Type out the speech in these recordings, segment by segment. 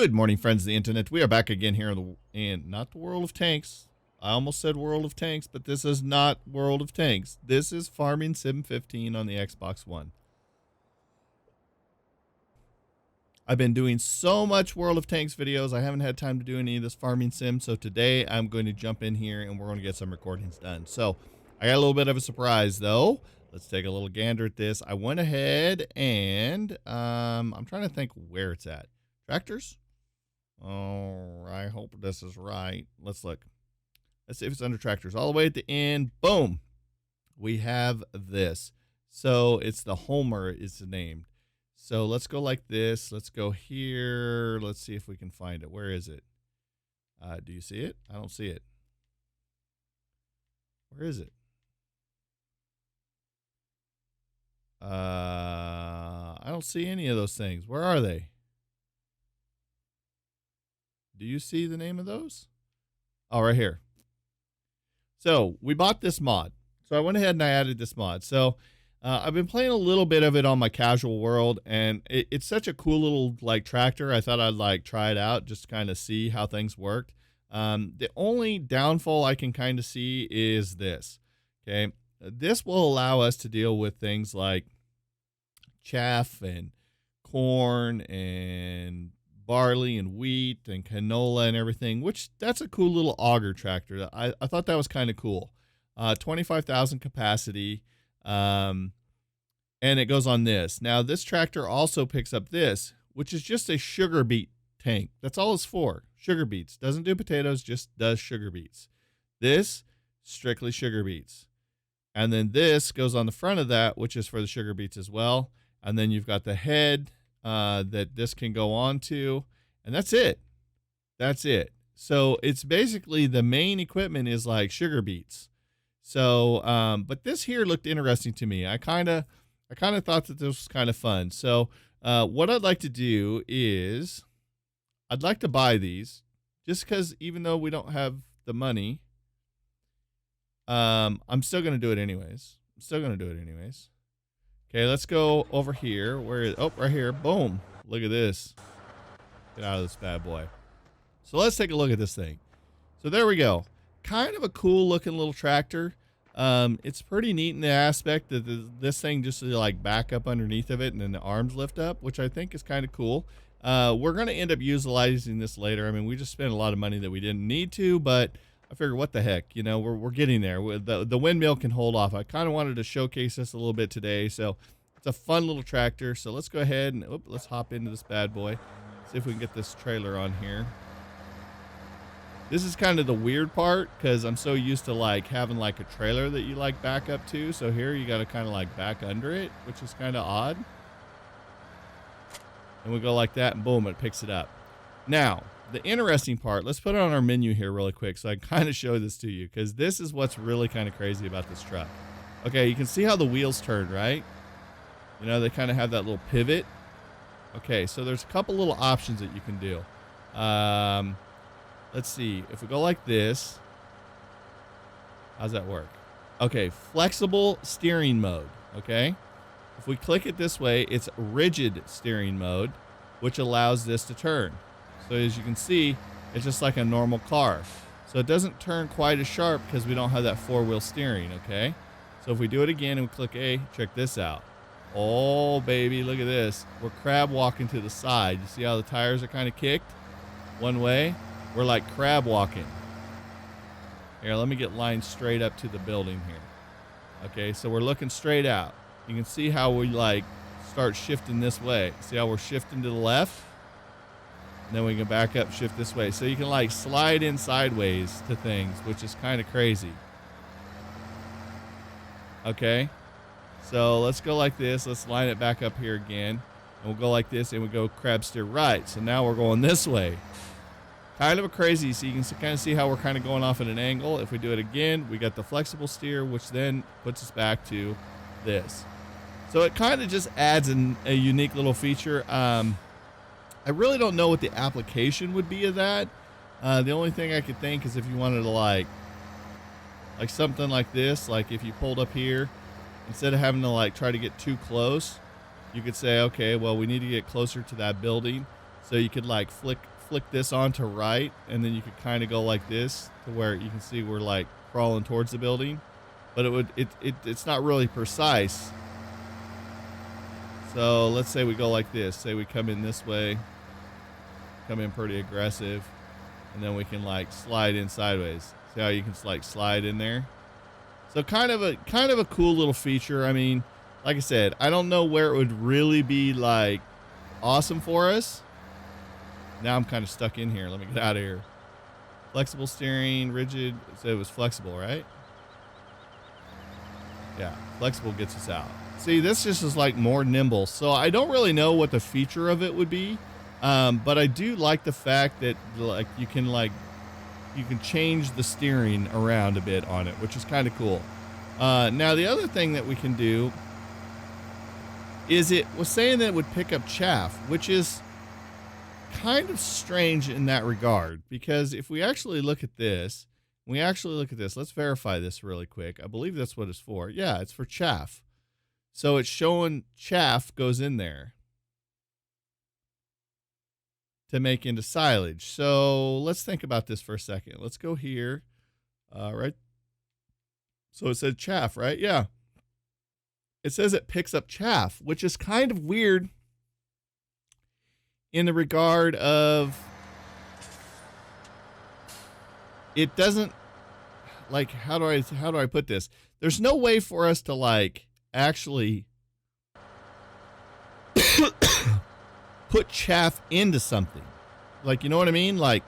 Good morning, friends of the internet. We are back again here in not the World of Tanks. I almost said World of Tanks, but this is not World of Tanks. This is Farming Sim 15 on the Xbox One. I've been doing so much World of Tanks videos, I haven't had time to do any of this Farming Sim, so today I'm going to jump in here and we're going to get some recordings done. So, I got a little bit of a surprise though. Let's take a little gander at this. I went ahead and I'm trying to think where it's at. Tractors? Oh, I hope this is right. Let's look. Let's see if it's under tractors. All the way at the end. Boom. We have this. So it's the Homer is named. So let's go like this. Let's go here. Let's see if we can find it. Where is it? Do you see it? I don't see it. Where is it? I don't see any of those things. Where are they? Do you see the name of those? Oh, right here. So we bought this mod. So I went ahead and I added this mod. So I've been playing a little bit of it on my casual world, and it's such a cool little like tractor. I thought I'd like try it out just to kind of see how things worked. The only downfall I can kind of see is this. Okay, this will allow us to deal with things like chaff and corn and barley and wheat and canola and everything, which that's a cool little auger tractor. I thought that was kind of cool. 25,000 capacity. And it goes on this. Now this tractor also picks up this, which is just a sugar beet tank. That's all it's for. Sugar beets. Doesn't do potatoes, just does sugar beets. This, strictly sugar beets. And then this goes on the front of that, which is for the sugar beets as well. And then you've got the head that this can go on to, and that's it. That's it. So it's basically the main equipment is like sugar beets. So, but this here looked interesting to me. I kind of thought that this was kind of fun. So, what I'd like to do is I'd like to buy these just because even though we don't have the money, I'm still going to do it anyways. Okay, let's go over here. Where is, oh, right here. Boom. Look at this. Get out of this bad boy. So let's take a look at this thing. So there we go. Kind of a cool looking little tractor. It's pretty neat in the aspect that this thing just like back up underneath of it and then the arms lift up, which I think is kind of cool. We're going to end up utilizing this later. I mean, we just spent a lot of money that we didn't need to, but I figure what the heck, you know, we're getting there. The windmill can hold off. I kind of wanted to showcase this a little bit today. So it's a fun little tractor. So let's go ahead and let's hop into this bad boy. See if we can get this trailer on here. This is kind of the weird part because I'm so used to like having like a trailer that you like back up to. So here you got to kind of like back under it, which is kind of odd. And we go like that and boom, it picks it up. Now, the interesting part, let's put it on our menu here really quick so I can kind of show this to you because this is what's really kind of crazy about this truck. Okay, you can see how the wheels turn, right? You know, they kind of have that little pivot. Okay, so there's a couple little options that you can do. Let's see. If we go like this, how's that work? Okay, flexible steering mode, okay? If we click it this way, it's rigid steering mode, which allows this to turn. So as you can see, it's just like a normal car. So it doesn't turn quite as sharp because we don't have that four-wheel steering, okay? So if we do it again and we click A, check this out. Oh, baby, look at this. We're crab walking to the side. You see how the tires are kind of kicked one way? We're like crab walking. Here, let me get lined straight up to the building here. Okay, so we're looking straight out. You can see how we like start shifting this way. See how we're shifting to the left? And then we can back up, shift this way. So you can like slide in sideways to things, which is kind of crazy. Okay. So let's go like this. Let's line it back up here again. And we'll go like this and we go crab steer right. So now we're going this way. Kind of a crazy. So you can kind of see how we're kind of going off at an angle. If we do it again, we got the flexible steer, which then puts us back to this. So it kind of just adds a unique little feature. I really don't know what the application would be of that. The only thing I could think is if you wanted to like something like this, like if you pulled up here, instead of having to like try to get too close, you could say, okay, well, we need to get closer to that building. So you could like flick this on to right, and then you could kind of go like this to where you can see we're like crawling towards the building, but it's not really precise. So let's say we go like this. Say we come in this way, come in pretty aggressive, and then we can like slide in sideways. See how you can like slide in there? So kind of a cool little feature. I mean, like I said, I don't know where it would really be like awesome for us. Now I'm kind of stuck in here. Let me get out of here. Flexible steering, rigid. So it was flexible, right? Yeah, flexible gets us out. See, this just is like more nimble. So I don't really know what the feature of it would be. But I do like the fact that like you can change the steering around a bit on it, which is kind of cool. Now the other thing that we can do is it was saying that it would pick up chaff, which is kind of strange in that regard, because if we actually look at this, let's verify this really quick. I believe that's what it's for. Yeah, it's for chaff. So it's showing chaff goes in there to make into silage. So let's think about this for a second. Let's go here. Right. So it said chaff, right? Yeah. It says it picks up chaff, which is kind of weird in the regard of it doesn't like, how do I put this? There's no way for us to like actually put chaff into something. Like, you know what I mean? Like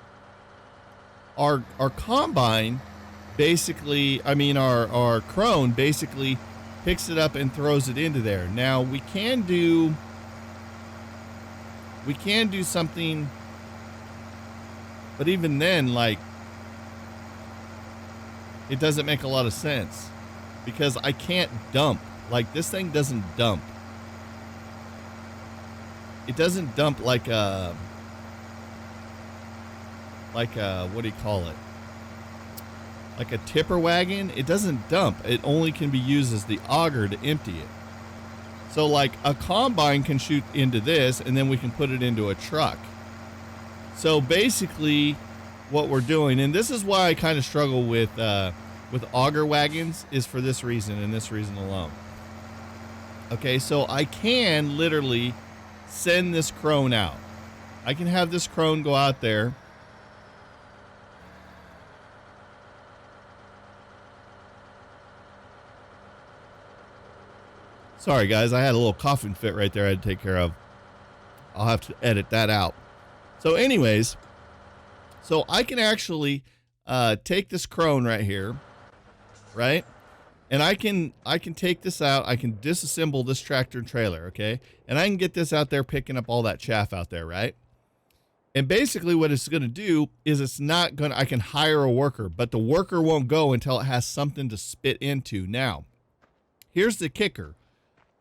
our combine basically, I mean, our Krone basically picks it up and throws it into there. Now we can do something, but even then, like, it doesn't make a lot of sense because I can't dump. Like, this thing doesn't dump. It doesn't dump like a what do you call it? Like a tipper wagon. It doesn't dump. It only can be used as the auger to empty it. So like a combine can shoot into this and then we can put it into a truck. So basically what we're doing, and this is why I kind of struggle with auger wagons, is for this reason and this reason alone. Okay, so I can literally send this Krone out. I can have this Krone go out there. Sorry, guys. I had a little coughing fit right there I had to take care of. I'll have to edit that out. So anyways, so I can actually take this Krone right here, right? And I can take this out. I can disassemble this tractor and trailer, okay? And I can get this out there picking up all that chaff out there, right? And basically what it's going to do is I can hire a worker, but the worker won't go until it has something to spit into. Now, here's the kicker.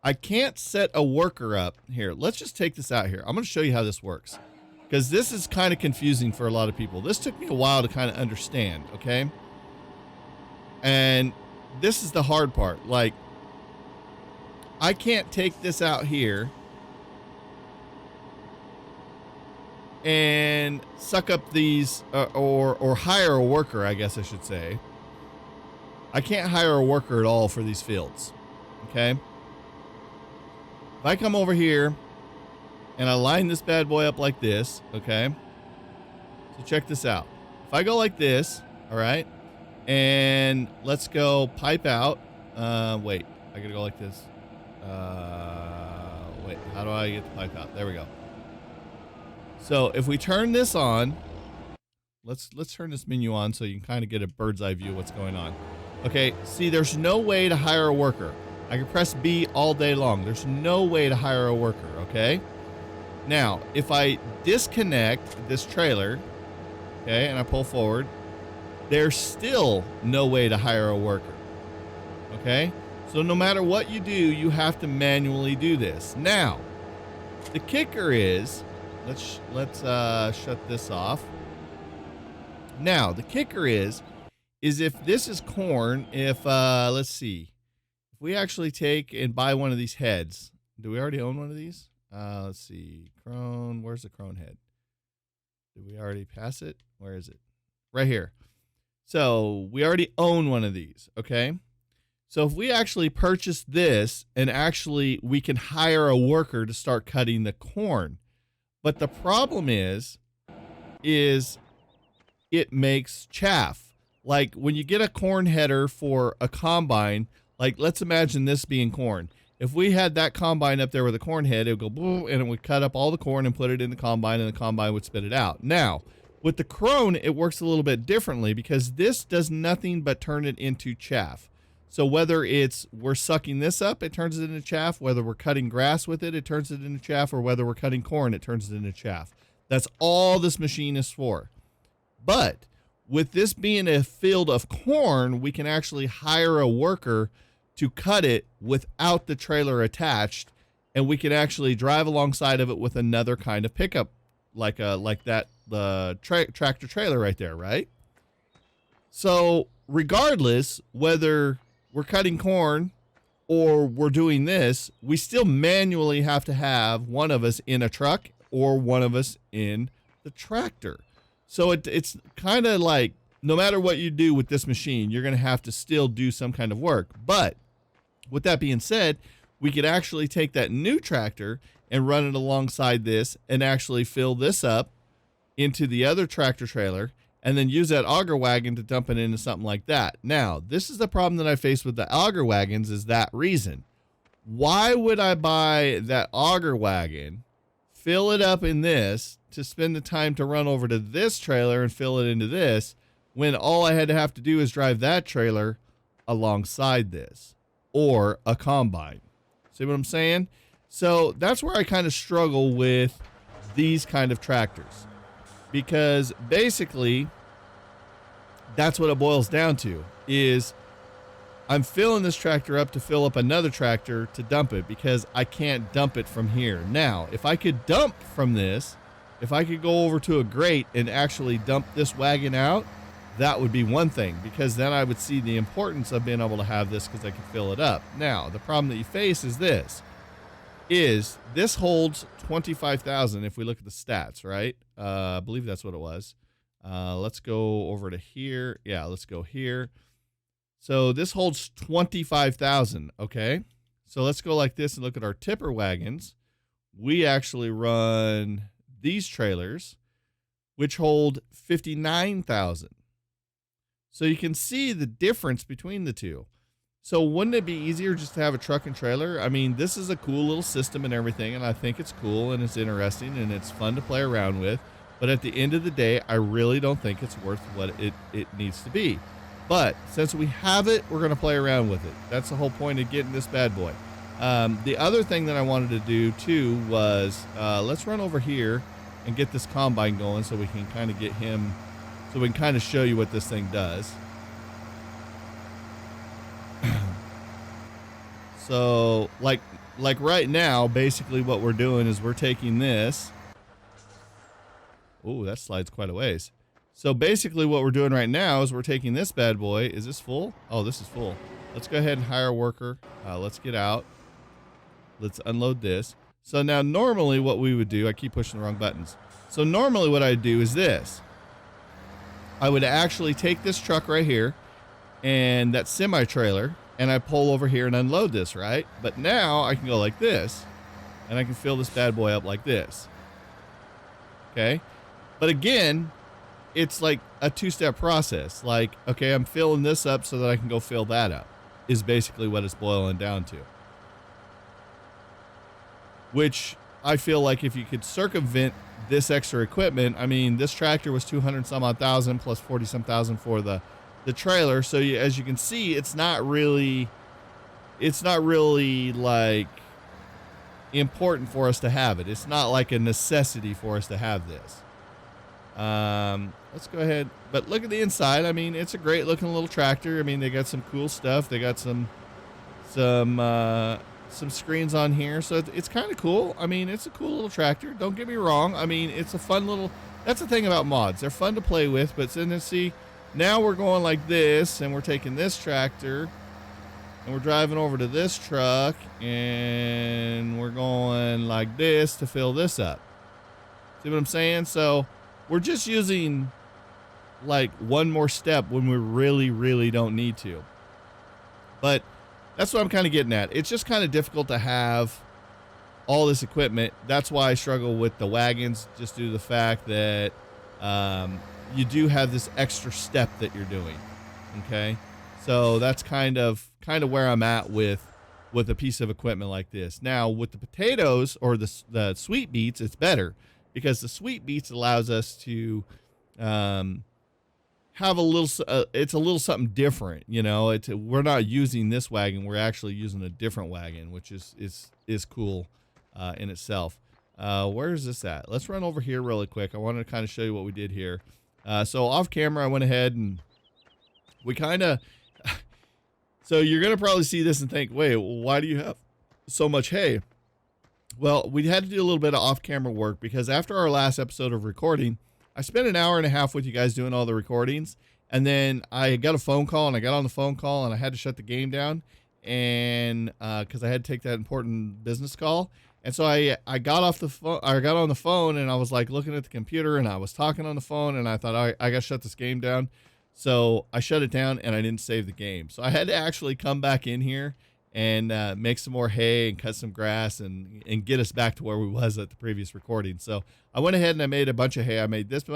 I can't set a worker up here. Let's just take this out here. I'm going to show you how this works because this is kind of confusing for a lot of people. This took me a while to kind of understand, okay? And this is the hard part. Like, I can't take this out here and suck up these or hire a worker, I guess I should say. I can't hire a worker at all for these fields, okay? If I come over here and I line this bad boy up like this, okay? So check this out. If I go like this, all right, and let's go pipe out. Wait, I gotta go like this. Wait, how do I get the pipe out? There we go. So if we turn this on, let's turn this menu on so you can kind of get a bird's eye view of what's going on. Okay, see, there's no way to hire a worker. I can press B all day long. There's no way to hire a worker, okay? Now, if I disconnect this trailer, okay, and I pull forward, there's still no way to hire a worker, okay? So no matter what you do, you have to manually do this. Now, the kicker is, let's shut this off. Now, the kicker is if this is corn, let's see. If we actually take and buy one of these heads, do we already own one of these? Let's see. Krone, where's the Krone head? Do we we already pass it? Where is it? Right here. So we already own one of these, okay? So if we actually purchase this and actually we can hire a worker to start cutting the corn. But the problem is it makes chaff. Like when you get a corn header for a combine, like let's imagine this being corn. If we had that combine up there with a corn head, it would go boom, and it would cut up all the corn and put it in the combine, and the combine would spit it out. Now, with the Krone, it works a little bit differently because this does nothing but turn it into chaff. So whether we're sucking this up, it turns it into chaff. Whether we're cutting grass with it, it turns it into chaff. Or whether we're cutting corn, it turns it into chaff. That's all this machine is for. But with this being a field of corn, we can actually hire a worker to cut it without the trailer attached, and we can actually drive alongside of it with another kind of pickup, like the tractor trailer right there, right? So regardless whether we're cutting corn or we're doing this, we still manually have to have one of us in a truck or one of us in the tractor. So it's kind of like no matter what you do with this machine, you're going to have to still do some kind of work. But with that being said, we could actually take that new tractor and run it alongside this and actually fill this up into the other tractor trailer and then use that auger wagon to dump it into something like that. Now, this is the problem that I face with the auger wagons is that reason. Why would I buy that auger wagon, fill it up in this to spend the time to run over to this trailer and fill it into this when all I had to have to do is drive that trailer alongside this or a combine? See what I'm saying? So that's where I kind of struggle with these kind of tractors, because basically that's what it boils down to is I'm filling this tractor up to fill up another tractor to dump it because I can't dump it from here. Now, if I could dump from this, if I could go over to a grate and actually dump this wagon out, that would be one thing, because then I would see the importance of being able to have this because I can fill it up. Now, the problem that you face is this holds 25,000 if we look at the stats, right? I believe that's what it was. Let's go over to here. Yeah, let's go here. So this holds 25,000, okay? So let's go like this and look at our tipper wagons. We actually run these trailers, which hold 59,000. So you can see the difference between the two. So wouldn't it be easier just to have a truck and trailer? I mean, this is a cool little system and everything, and I think it's cool and it's interesting and it's fun to play around with. But at the end of the day, I really don't think it's worth what it needs to be. But since we have it, we're going to play around with it. That's the whole point of getting this bad boy. The other thing that I wanted to do too was let's run over here and get this combine going so we can kind of get him, so we can kind of show you what this thing does. So like right now, basically what we're doing is we're taking this. Oh, that slides quite a ways. So basically what we're doing right now is we're taking this bad boy. Is this full? Oh, this is full. Let's go ahead and hire a worker. Let's get out. Let's unload this. So now normally what we would do, I keep pushing the wrong buttons. So normally what I'd do is this. I would actually take this truck right here and that semi-trailer, and I pull over here and unload this, right? But now I can go like this, and I can fill this bad boy up like this. Okay? But again, it's like a two-step process. Like, okay, I'm filling this up so that I can go fill that up, is basically what it's boiling down to. Which I feel like if you could circumvent this extra equipment, I mean, this tractor was 200 some odd thousand plus 40 some thousand for the trailer. So as you can see, it's not really like important for us to have it. It's not like a necessity for us to have this. Let's go ahead, but look at the inside. I mean, it's a great looking little tractor. I mean, they got some cool stuff. They got some screens on here. So it's kind of cool. I mean, it's a cool little tractor. Don't get me wrong. I mean, it's a fun little, that's the thing about mods. They're fun to play with, but then see, now we're going like this and we're taking this tractor and we're driving over to this truck and we're going like this to fill this up. See what I'm saying? So we're just using like one more step when we really, really don't need to. But that's what I'm kind of getting at. It's just kind of difficult to have all this equipment. That's why I struggle with the wagons, just due to the fact that you do have this extra step that you're doing. Okay, so that's kind of where I'm at with a piece of equipment like this. Now with the potatoes or the sweet beets, it's better because the sweet beets allows us to have a little. It's a little something different, you know. We're not using this wagon; we're actually using a different wagon, which is cool in itself. Where is this at? Let's run over here really quick. I wanted to kind of show you what we did here. So off camera, I went ahead and we kind of, so you're going to probably see this and think, wait, why do you have so much hay? Well, we had to do a little bit of off-camera work because after our last episode of recording, I spent an hour and a half with you guys doing all the recordings. And then I got a phone call and I got on the phone call and I had to shut the game down. And because I had to take that important business call. And so I got off the phone, I got on the phone and I was like looking at the computer and I was talking on the phone and I thought, I got to shut this game down. So I shut it down and I didn't save the game. So I had to actually come back in here and make some more hay and cut some grass and get us back to where we was at the previous recording. So I went ahead and I made a bunch of hay. I made this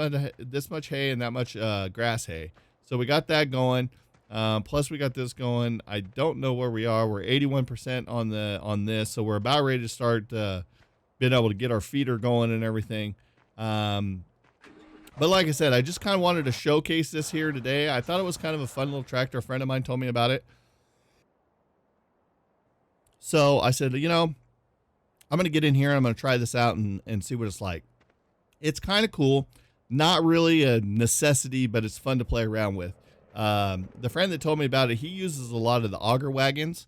much hay and that much grass hay. So we got that going. Plus we got this going. I don't know where we are. We're 81% on this. So we're about ready to start being able to get our feeder going and everything. But like I said, I just kind of wanted to showcase this here today. I thought it was kind of a fun little tractor. A friend of mine told me about it. So I said, you know, I'm going to get in here and I'm going to try this out and see what it's like. It's kind of cool. Not really a necessity, but it's fun to play around with. The friend that told me about it, he uses a lot of the auger wagons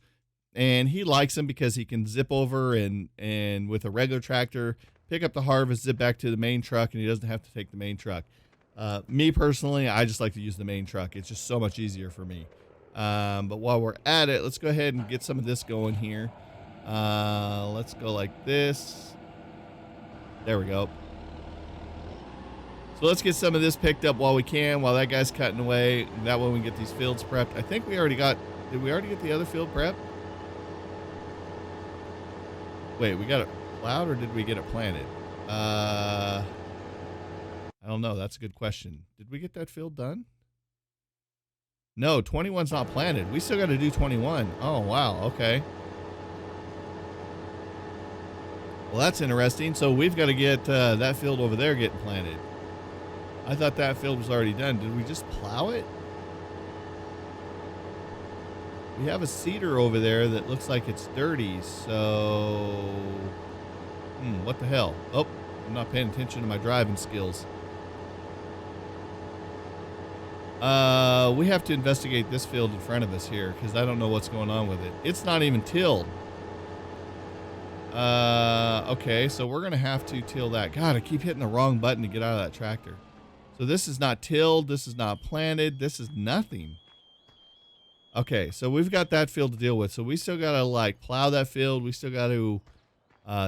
and he likes them because he can zip over and with a regular tractor, pick up the harvest, zip back to the main truck, and he doesn't have to take the main truck. Me personally, I just like to use the main truck. It's just so much easier for me. But while we're at it, let's go ahead and get some of this going here. Let's go like this. There we go. So let's get some of this picked up while we can, while that guy's cutting away. That way we can get these fields prepped. I think we already got, did we already get the other field prepped? Wait, we got it plowed or did we get it planted? I don't know. That's a good question. Did we get that field done? No, 21's not planted. We still got to do 21. Oh, wow. Okay. Well, that's interesting. So we've got to get that field over there getting planted. I thought that field was already done. Did we just plow it? We have a seeder over there that looks like it's dirty. So, what the hell? Oh, I'm not paying attention to my driving skills. We have to investigate this field in front of us here because I don't know what's going on with it. It's not even tilled. Okay, so we're going to have to till that. God, I keep hitting the wrong button to get out of that tractor. So this is not tilled. This is not planted. This is nothing. Okay, so we've got that field to deal with. So we still got to like plow that field. We still got to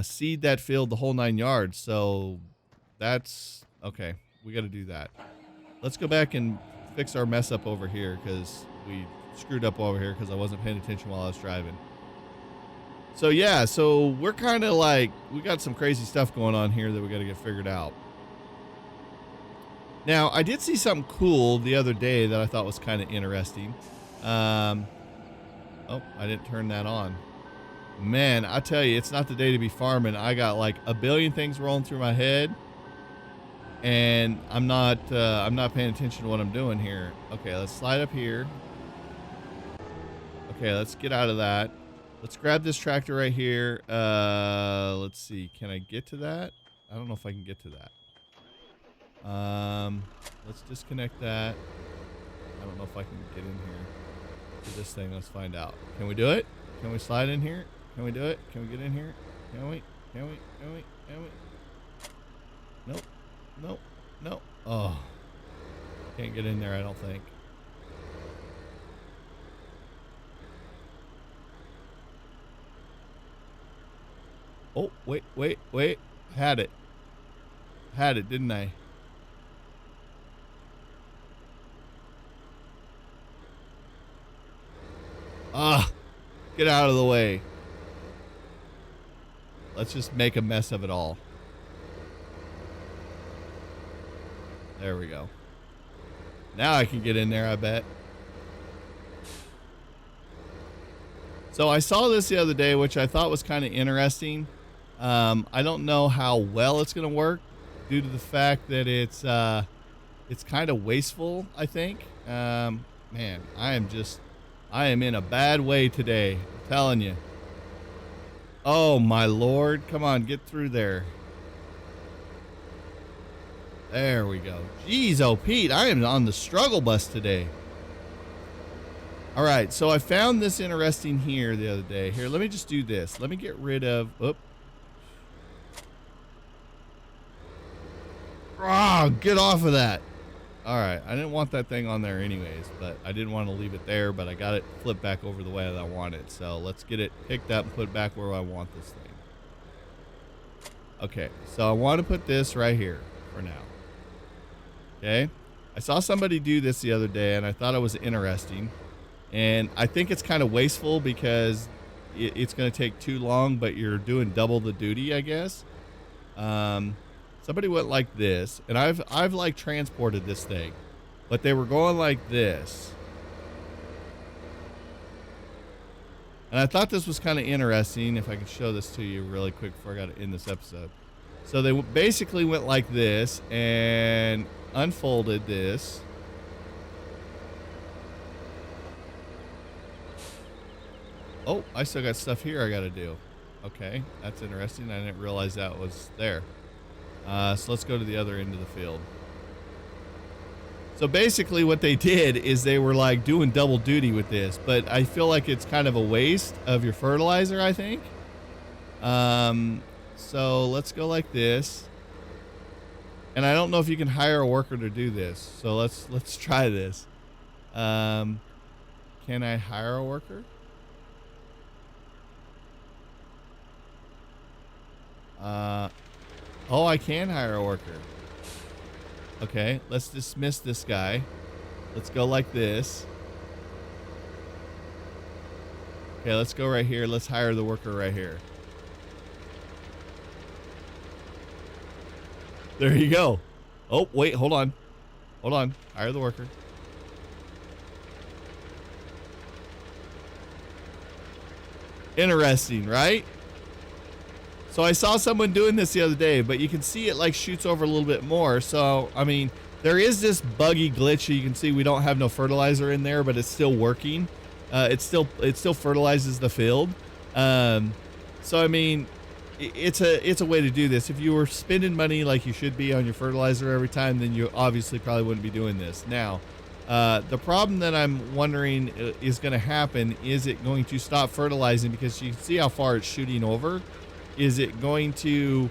seed that field the whole 9 yards. So that's okay. We got to do that. Let's go back and fix our mess up over here because we screwed up over here because I wasn't paying attention while I was driving. So yeah, so we're kind of like, we got some crazy stuff going on here that we got to get figured out. Now, I did see something cool the other day that I thought was kind of interesting. Oh, I didn't turn that on. Man, I tell you, it's not the day to be farming. I got like a billion things rolling through my head. And I'm not paying attention to what I'm doing here. Okay, let's slide up here. Okay, let's get out of that. Let's grab this tractor right here. Let's see. Can I get to that? I don't know if I can get to that. Let's disconnect that. I don't know if I can get in here to this thing. Let's find out. Can we do it? Can we slide in here? Can we do it? Can we get in here? Can we? Can we? Can we? Can we? Nope. Nope. Nope. Oh. Can't get in there, I don't think. Oh, wait. Had it. Had it, didn't I? Ah, get out of the way. Let's just make a mess of it all. There we go. Now I can get in there, I bet. So I saw this the other day, which I thought was kind of interesting. I don't know how well it's going to work due to the fact that it's kind of wasteful, I think. Man, I am in a bad way today. I'm telling you. Oh, my Lord. Come on, get through there. There we go. Jeez, oh, Pete, I am on the struggle bus today. All right, so I found this interesting here the other day. Here, let me just do this. Let me get rid of... Oop. Ah, get off of that. All right, I didn't want that thing on there anyways, but I didn't want to leave it there, but I got it flipped back over the way that I want it. So let's get it picked up and put it back where I want this thing. Okay, so I want to put this right here for now. Okay, I saw somebody do this the other day, and I thought it was interesting. And I think it's kind of wasteful because it's going to take too long, but you're doing double the duty, I guess. Somebody went like this, and I've like transported this thing, but they were going like this. And I thought this was kind of interesting. If I could show this to you really quick before I got to end this episode. So they basically went like this and unfolded this. Oh, I still got stuff here I got to do. Okay, that's interesting. I didn't realize that was there. So let's go to the other end of the field. So basically what they did is they were like doing double duty with this, but I feel like it's kind of a waste of your fertilizer, I think. So let's go like this. And I don't know if you can hire a worker to do this. So let's try this. Can I hire a worker? Oh, I can hire a worker. Okay, let's dismiss this guy. Let's go like this. Okay, let's go right here. Let's hire the worker right here. There you go. Oh, wait, hold on. Hold on. Hire the worker. Interesting, right? So I saw someone doing this the other day, but you can see it like shoots over a little bit more. So, I mean, there is this buggy glitch. You can see we don't have no fertilizer in there, but it's still working. It still fertilizes the field. So, I mean, it's a way to do this. If you were spending money like you should be on your fertilizer every time, then you obviously probably wouldn't be doing this. Now, the problem that I'm wondering is going to happen, is it going to stop fertilizing? Because you can see how far it's shooting over. Is it going to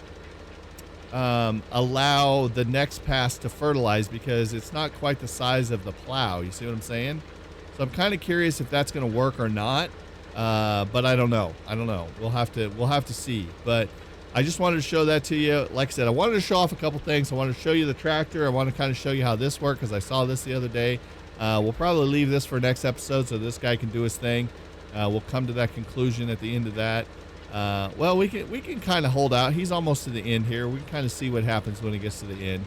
allow the next pass to fertilize, because it's not quite the size of the plow? You see what I'm saying? So I'm kind of curious if that's going to work or not. But I don't know. We'll have to see. But I just wanted to show that to you. Like I said, I wanted to show off a couple things. I wanted to show you the tractor. I want to kind of show you how this works, because I saw this the other day. We'll probably leave this for next episode so this guy can do his thing. We'll come to that conclusion at the end of that. Well, we can kind of hold out. He's almost to the end here. We can kind of see what happens when he gets to the end.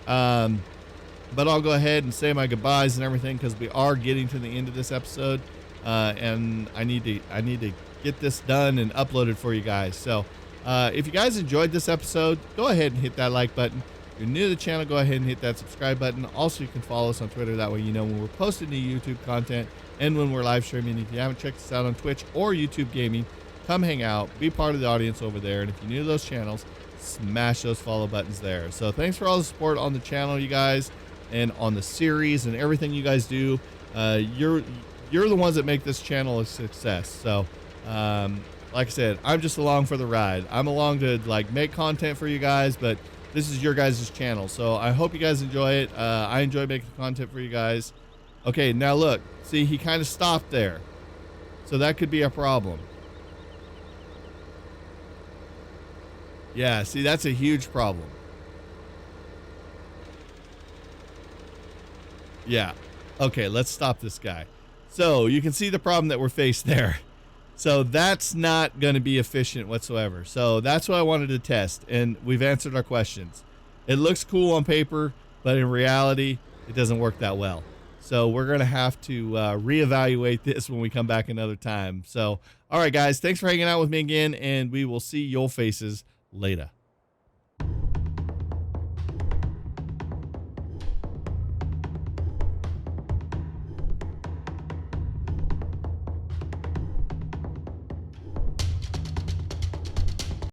But I'll go ahead and say my goodbyes and everything, because we are getting to the end of this episode, and I need to get this done and uploaded for you guys. So if you guys enjoyed this episode, go ahead and hit that like button. If you're new to the channel, go ahead and hit that subscribe button. Also, you can follow us on Twitter. That way you know when we're posting new YouTube content and when we're live streaming. If you haven't checked us out on Twitch or YouTube Gaming, come hang out, be part of the audience over there. And if you're new to those channels, smash those follow buttons there. So thanks for all the support on the channel, you guys, and on the series and everything you guys do. You're the ones that make this channel a success. So like I said, I'm just along for the ride. I'm along to like make content for you guys, but this is your guys' channel. So I hope you guys enjoy it. I enjoy making content for you guys. Okay, now look, see, he kind of stopped there. So that could be a problem. Yeah, see, that's a huge problem. Yeah. Okay, let's stop this guy. So you can see the problem that we're faced there. So that's not going to be efficient whatsoever. So that's what I wanted to test, and we've answered our questions. It looks cool on paper, but in reality, it doesn't work that well. So we're going to have to reevaluate this when we come back another time. So, all right, guys, thanks for hanging out with me again, and we will see your faces later.